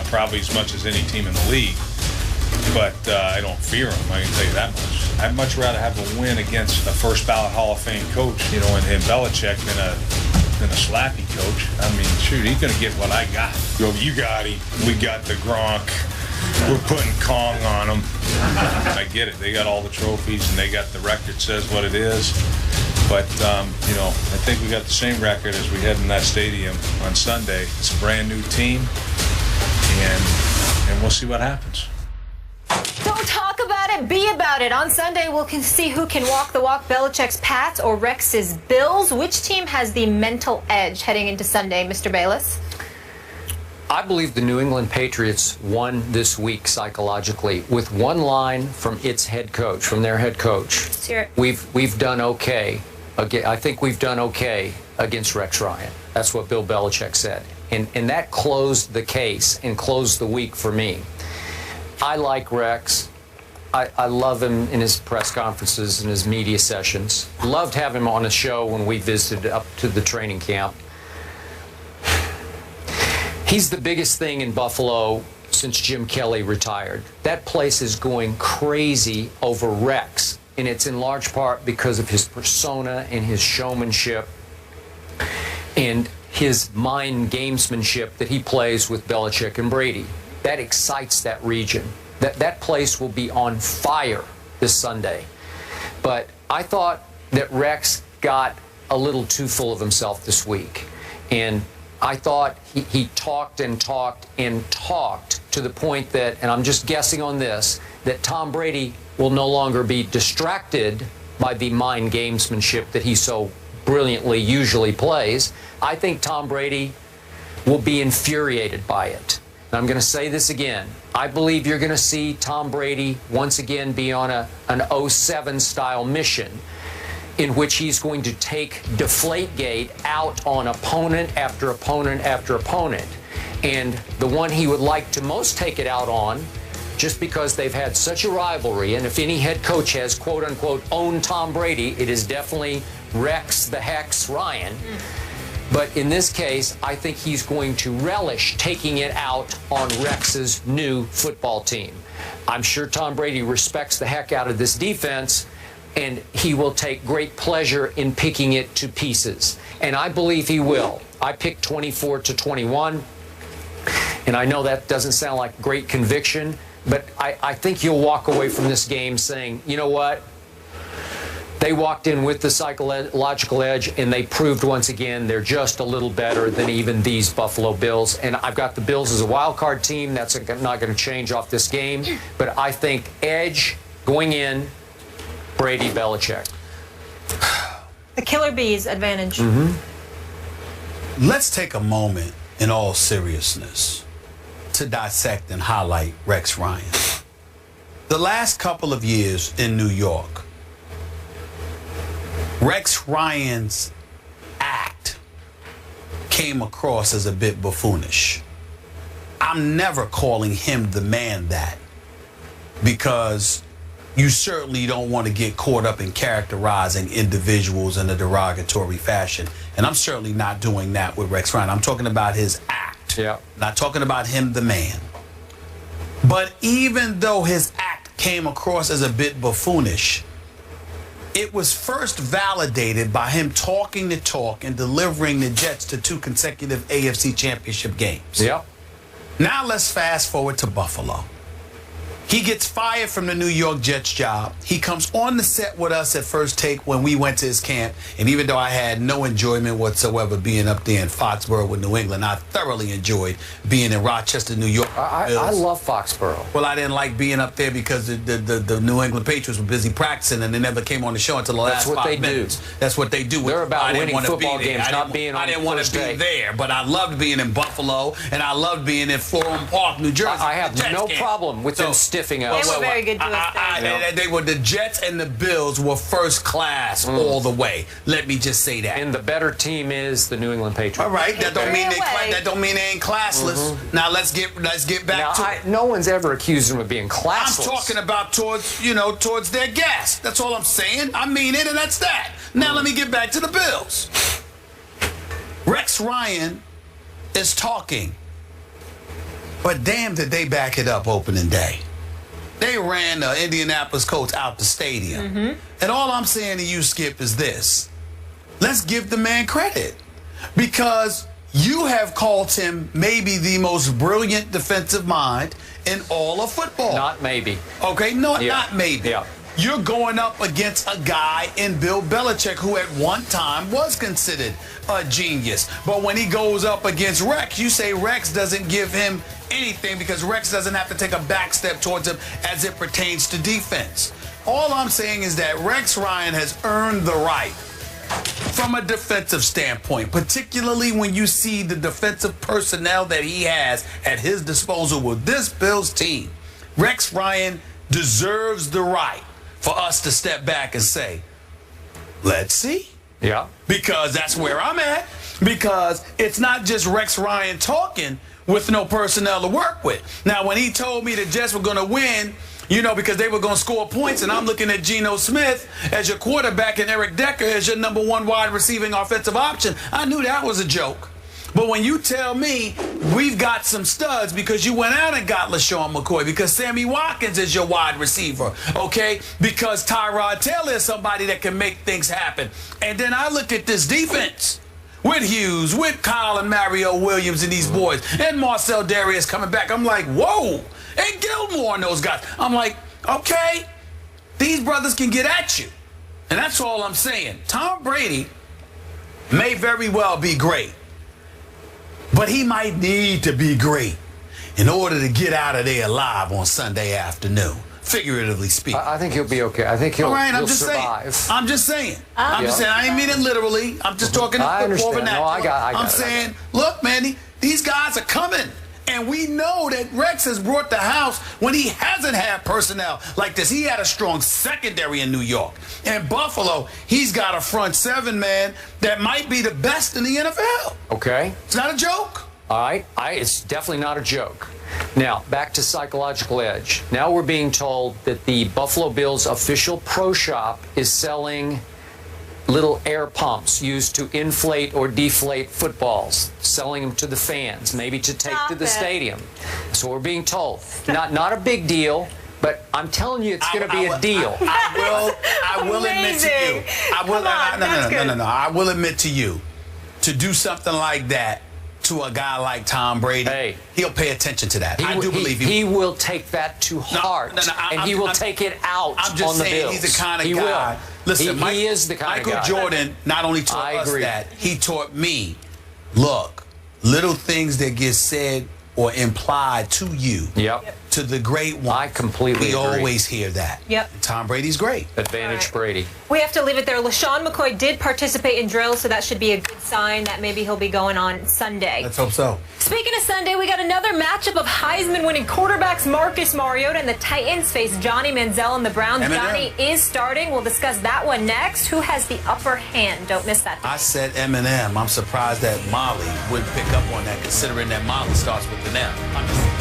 probably as much as any team in the league. But I don't fear them, I can tell you that much. I'd much rather have a win against a first ballot Hall of Fame coach, in Belichick than a slappy coach. I mean, shoot, he's going to get what I got. You got him. We got the Gronk. We're putting Kong on them. I get it. They got all the trophies, and they got the record says what it is. But, I think we got the same record as we had in that stadium on Sunday. It's a brand new team, and we'll see what happens. Don't talk about it, be about it. On Sunday, we'll see who can walk the walk, Belichick's Pats or Rex's Bills. Which team has the mental edge heading into Sunday, Mr. Bayless? I believe the New England Patriots won this week psychologically with one line from their head coach. Let's hear it. We've done okay. I think we've done okay against Rex Ryan. That's what Bill Belichick said. And that closed the case and closed the week for me. I like Rex. I love him in his press conferences and his media sessions. Loved having him on a show when we visited up to the training camp. He's the biggest thing in Buffalo since Jim Kelly retired. That place is going crazy over Rex, and it's in large part because of his persona and his showmanship and his mind gamesmanship that he plays with Belichick and Brady. That excites that region. That place will be on fire this Sunday. But I thought that Rex got a little too full of himself this week. And I thought he talked and talked and talked to the point that, and I'm just guessing on this, that Tom Brady will no longer be distracted by the mind gamesmanship that he so brilliantly usually plays. I think Tom Brady will be infuriated by it. And I'm going to say this again. I believe you're going to see Tom Brady once again be on an 07 style mission in which he's going to take Deflategate out on opponent after opponent after opponent. And the one he would like to most take it out on, just because they've had such a rivalry, and if any head coach has, quote unquote, owned Tom Brady, it is definitely Rex the Hex Ryan. But in this case, I think he's going to relish taking it out on Rex's new football team. I'm sure Tom Brady respects the heck out of this defense, and he will take great pleasure in picking it to pieces. And I believe he will. I picked 24-21, and I know that doesn't sound like great conviction, but I think you'll walk away from this game saying, you know what? They walked in with the psychological edge, and they proved once again they're just a little better than even these Buffalo Bills. And I've got the Bills as a wild card team. That's not going to change off this game. But I think edge going in, Brady, Belichick. The Killer Bees advantage. Let's take a moment in all seriousness to dissect and highlight Rex Ryan. The last couple of years in New York, Rex Ryan's act came across as a bit buffoonish. I'm never calling him the man that, because you certainly don't want to get caught up in characterizing individuals in a derogatory fashion. And I'm certainly not doing that with Rex Ryan. I'm talking about his act. Yeah. Not talking about him, the man. But even though his act came across as a bit buffoonish, it was first validated by him talking the talk and delivering the Jets to 2 consecutive AFC Championship games. Yeah. Now let's fast forward to Buffalo. He gets fired from the New York Jets job. He comes on the set with us at First Take when we went to his camp. And even though I had no enjoyment whatsoever being up there in Foxborough with New England, I thoroughly enjoyed being in Rochester, New York. I love Foxborough. Well, I didn't like being up there because the New England Patriots were busy practicing and they never came on the show until the last 5 minutes. That's what they do. They're about winning football games, not being on the first day. I didn't want to be there, but I loved being in Buffalo and I loved being in Florham Park, New Jersey. I have no problem with them stiffing us. They were very good to us there. They were, the Jets and the Bills were first class all the way. Let me just say that. And the better team is the New England Patriots. All right, that don't mean they ain't classless. Now let's get back to it. No one's ever accused them of being classless. I'm talking about towards their guests. That's all I'm saying. I mean it, and that's that. Now let me get back to the Bills. Rex Ryan is talking But damn, did they back it up opening day. They ran the Indianapolis Colts out the stadium. And all I'm saying to you, Skip, is this. Let's give the man credit. Because you have called him maybe the most brilliant defensive mind in all of football. Not maybe. Okay, no, not maybe. Yeah. You're going up against a guy in Bill Belichick who at one time was considered a genius. But when he goes up against Rex, you say Rex doesn't give him anything because Rex doesn't have to take a back step towards him as it pertains to defense. All I'm saying is that Rex Ryan has earned the right from a defensive standpoint, particularly when you see the defensive personnel that he has at his disposal with this Bills team. Rex Ryan deserves the right for us to step back and say, let's see. Yeah. Because that's where I'm at. Because it's not just Rex Ryan talking with no personnel to work with. Now, when he told me the Jets were going to win, you know, because they were going to score points, and I'm looking at Geno Smith as your quarterback and Eric Decker as your number one wide receiving offensive option, I knew that was a joke. But when you tell me we've got some studs because you went out and got LaShawn McCoy, because Sammy Watkins is your wide receiver, okay, because Tyrod Taylor is somebody that can make things happen. And then I look at this defense with Hughes, with Kyle and Mario Williams and these boys, and Marcel Darius coming back. I'm like, whoa. And Gilmore and those guys. I'm like, okay, these brothers can get at you. And that's all I'm saying. Tom Brady may very well be great, but he might need to be great in order to get out of there alive on Sunday afternoon, figuratively speaking. I think he'll be okay. I think he'll, all right, he'll survive. I'm just saying. I'm just saying. I ain't mean it literally. I'm just talking I football understand. vernacular. No, I got I'm it. saying, look, man, these guys are coming. And we know that Rex has brought the house when he hasn't had personnel like this. He had a strong secondary in New York. In Buffalo, he's got a front seven, man, that might be the best in the NFL. Okay. It's not a joke. All right. It's definitely not a joke. Now, back to psychological edge. Now we're being told that the Buffalo Bills official pro shop is selling little air pumps used to inflate or deflate footballs, selling them to the fans, maybe to take to the stadium. So we're being told. Not a big deal, but I'm telling you it's going to be a deal. I will admit to you. I will admit to you, to do something like that to a guy like Tom Brady, he'll pay attention to that. I do believe he will take that to heart, and he will take it out I'm just on the saying, Bills. he's the kind of he guy. Will. Listen, he is the kind of guy. Michael Jordan not only taught us that, he taught me, look, little things that get said or implied to you, to the great one. I completely agree. We always hear that. Yep. And Tom Brady's great. Advantage Brady. We have to leave it there. LaShawn McCoy did participate in drills, so that should be a good sign that maybe he'll be going on Sunday. Let's hope so. Speaking of Sunday, we got another matchup of Heisman-winning quarterbacks Marcus Mariota and the Titans face Johnny Manziel and the Browns. Eminem. Johnny is starting. We'll discuss that one next. Who has the upper hand? Don't miss that. I said Eminem. I'm surprised that Molly wouldn't pick up on that, considering that Molly starts with an M.